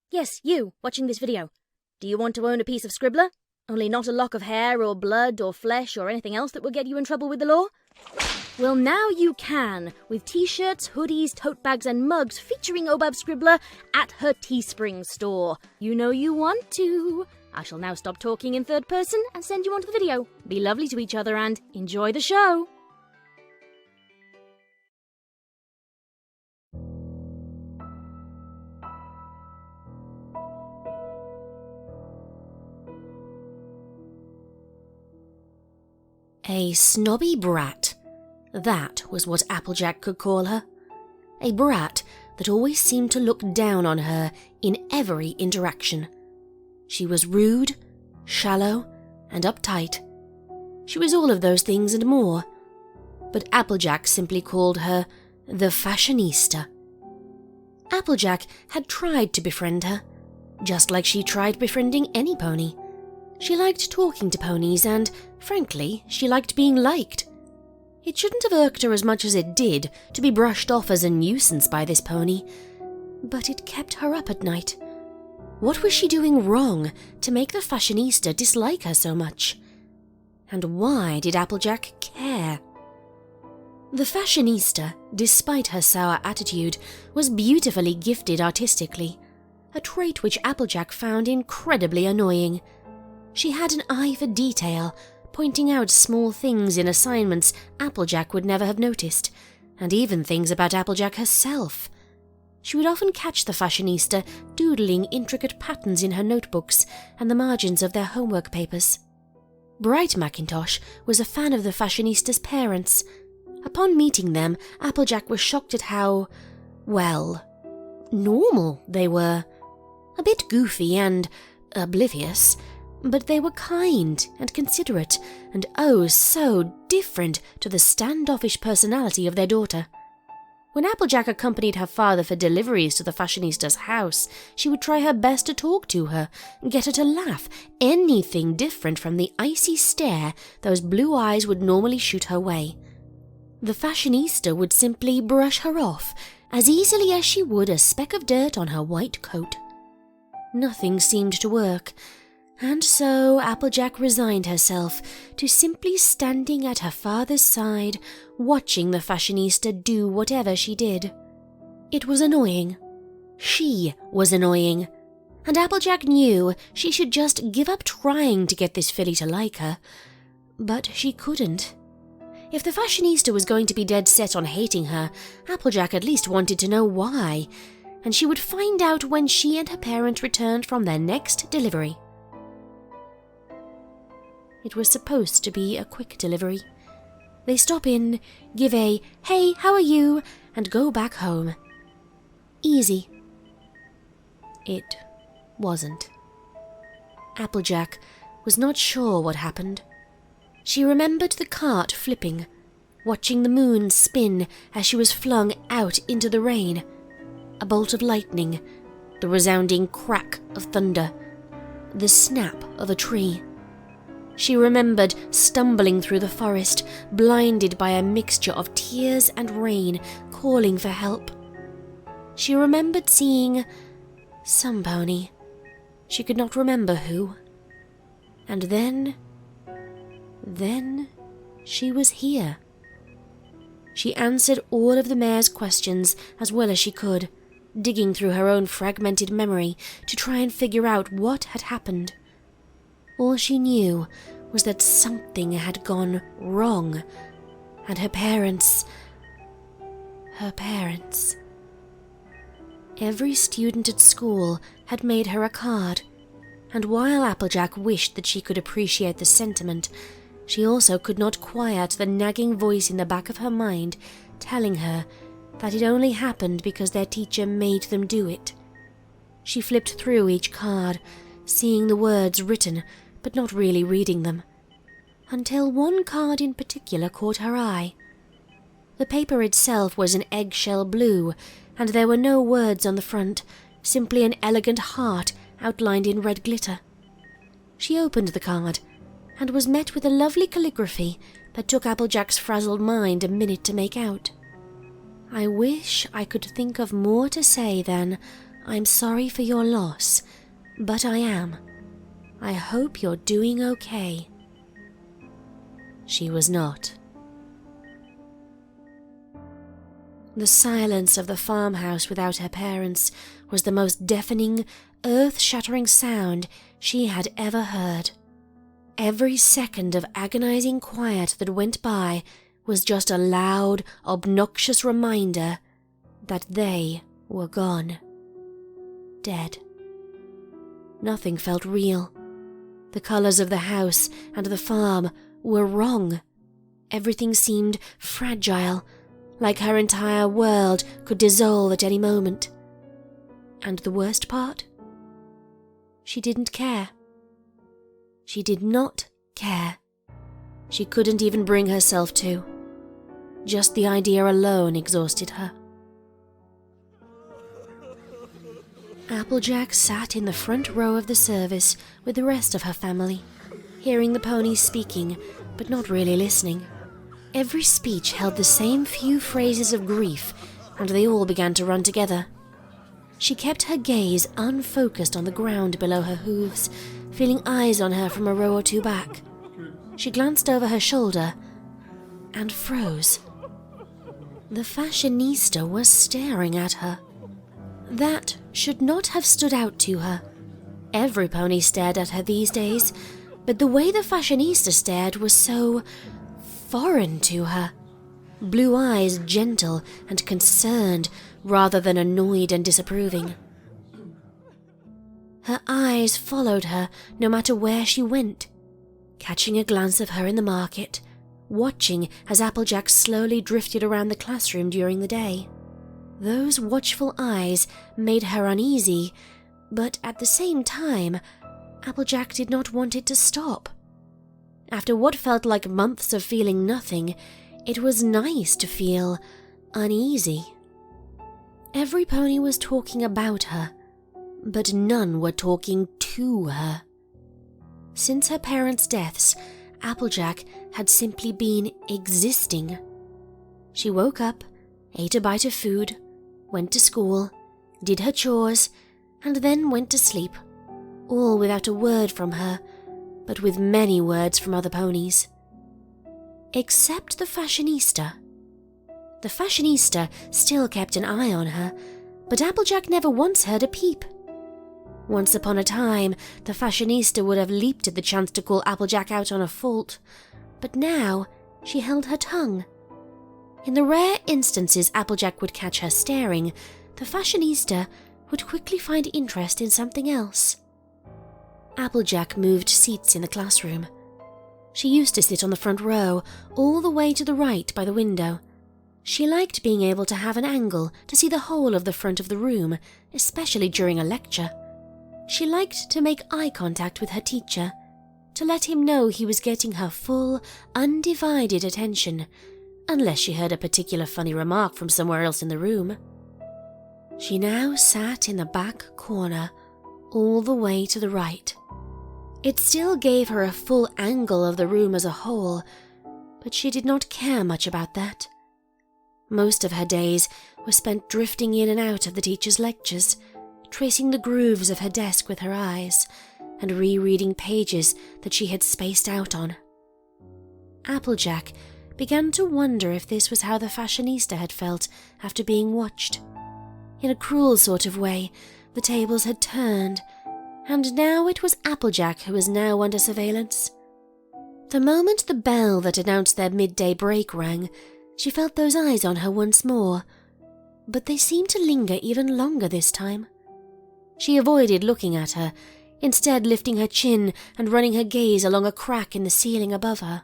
Yes, you, watching this video. Do you want to own a piece of Scribbler? Only not a lock of hair or blood or flesh or anything else that will get you in trouble with the law? Well, now you can, with t-shirts, hoodies, tote bags and mugs featuring Obab Scribbler at her Teespring store. You know you want to. I shall now stop talking in third person and send you on to the video. Be lovely to each other and enjoy the show. A snobby brat. That was what Applejack could call her. A brat that always seemed to look down on her in every interaction. She was rude, shallow, and uptight. She was all of those things and more. But Applejack simply called her the Fashionista. Applejack had tried to befriend her, just like she tried befriending any pony. She liked talking to ponies and, frankly, she liked being liked. It shouldn't have irked her as much as it did to be brushed off as a nuisance by this pony, but it kept her up at night. What was she doing wrong to make the Fashionista dislike her so much? And why did Applejack care? The Fashionista, despite her sour attitude, was beautifully gifted artistically, a trait which Applejack found incredibly annoying. She had an eye for detail, pointing out small things in assignments Applejack would never have noticed, and even things about Applejack herself. She would often catch the Fashionista doodling intricate patterns in her notebooks and the margins of their homework papers. Bright Macintosh was a fan of the Fashionista's parents. Upon meeting them, Applejack was shocked at how, well, normal they were. A bit goofy and oblivious, but they were kind and considerate, and oh so different to the standoffish personality of their daughter. When Applejack accompanied her father for deliveries to the Fashionista's house, she would try her best to talk to her, get her to laugh, anything different from the icy stare those blue eyes would normally shoot her way. The Fashionista would simply brush her off, as easily as she would a speck of dirt on her white coat. Nothing seemed to work, and so Applejack resigned herself to simply standing at her father's side, watching the Fashionista do whatever she did. It was annoying. She was annoying, and Applejack knew she should just give up trying to get this filly to like her, but she couldn't. If the Fashionista was going to be dead set on hating her, Applejack at least wanted to know why, and she would find out when she and her parent returned from their next delivery. It was supposed to be a quick delivery. They stop in, give a, "Hey, how are you?" and go back home. Easy. It wasn't. Applejack was not sure what happened. She remembered the cart flipping, watching the moon spin as she was flung out into the rain, a bolt of lightning, the resounding crack of thunder, the snap of a tree. She remembered stumbling through the forest, blinded by a mixture of tears and rain, calling for help. She remembered seeing some pony. She could not remember who. And then she was here. She answered all of the mare's questions as well as she could, digging through her own fragmented memory to try and figure out what had happened. All she knew was that something had gone wrong, and her parents. Every student at school had made her a card, and while Applejack wished that she could appreciate the sentiment, she also could not quiet the nagging voice in the back of her mind telling her that it only happened because their teacher made them do it. She flipped through each card, seeing the words written, but not really reading them, until one card in particular caught her eye. The paper itself was an eggshell blue, and there were no words on the front, simply an elegant heart outlined in red glitter. She opened the card, and was met with a lovely calligraphy that took Applejack's frazzled mind a minute to make out. I wish I could think of more to say than, I'm sorry for your loss, but I am. I hope you're doing okay." She was not. The silence of the farmhouse without her parents was the most deafening, earth-shattering sound she had ever heard. Every second of agonizing quiet that went by was just a loud, obnoxious reminder that they were gone. Dead. Nothing felt real. The colors of the house and the farm were wrong. Everything seemed fragile, like her entire world could dissolve at any moment. And the worst part? She didn't care. She did not care. She couldn't even bring herself to. Just the idea alone exhausted her. Applejack sat in the front row of the service with the rest of her family, hearing the ponies speaking, but not really listening. Every speech held the same few phrases of grief, and they all began to run together. She kept her gaze unfocused on the ground below her hooves, feeling eyes on her from a row or two back. She glanced over her shoulder and froze. The fashionista was staring at her. That should not have stood out to her. Every pony stared at her these days, but the way the fashionista stared was so foreign to her. Blue eyes gentle and concerned rather than annoyed and disapproving. Her eyes followed her no matter where she went, catching a glance of her in the market, watching as Applejack slowly drifted around the classroom during the day. Those watchful eyes made her uneasy, but at the same time, Applejack did not want it to stop. After what felt like months of feeling nothing, it was nice to feel uneasy. Every pony was talking about her, but none were talking to her. Since her parents' deaths, Applejack had simply been existing. She woke up, ate a bite of food, went to school, did her chores, and then went to sleep, all without a word from her, but with many words from other ponies. Except the fashionista. The fashionista still kept an eye on her, but Applejack never once heard a peep. Once upon a time, the fashionista would have leaped at the chance to call Applejack out on a fault, but now she held her tongue. In the rare instances Applejack would catch her staring, the fashionista would quickly find interest in something else. Applejack moved seats in the classroom. She used to sit on the front row, all the way to the right by the window. She liked being able to have an angle to see the whole of the front of the room, especially during a lecture. She liked to make eye contact with her teacher, to let him know he was getting her full, undivided attention, unless she heard a particular funny remark from somewhere else in the room. She now sat in the back corner, all the way to the right. It still gave her a full angle of the room as a whole, but she did not care much about that. Most of her days were spent drifting in and out of the teacher's lectures, tracing the grooves of her desk with her eyes, and rereading pages that she had spaced out on. Applejack began to wonder if this was how the fashionista had felt after being watched. In a cruel sort of way, the tables had turned, and now it was Applejack who was now under surveillance. The moment the bell that announced their midday break rang, she felt those eyes on her once more, but they seemed to linger even longer this time. She avoided looking at her, instead lifting her chin and running her gaze along a crack in the ceiling above her.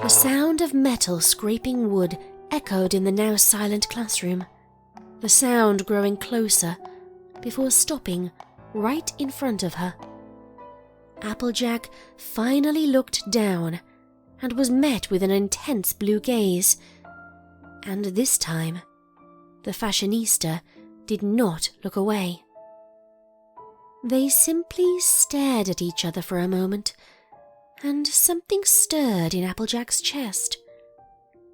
The sound of metal scraping wood echoed in the now silent classroom, the sound growing closer before stopping right in front of her. Applejack finally looked down and was met with an intense blue gaze, and this time the fashionista did not look away. They simply stared at each other for a moment, and something stirred in Applejack's chest.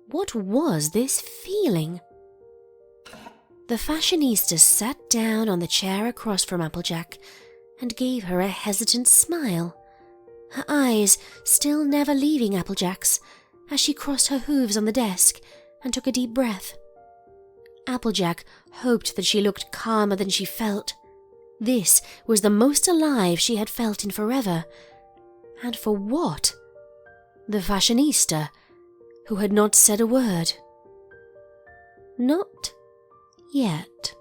What was this feeling? The Fashionista sat down on the chair across from Applejack and gave her a hesitant smile, her eyes still never leaving Applejack's as she crossed her hooves on the desk and took a deep breath. Applejack hoped that she looked calmer than she felt. This was the most alive she had felt in forever. And for what? The Fashionista, who had not said a word. Not yet.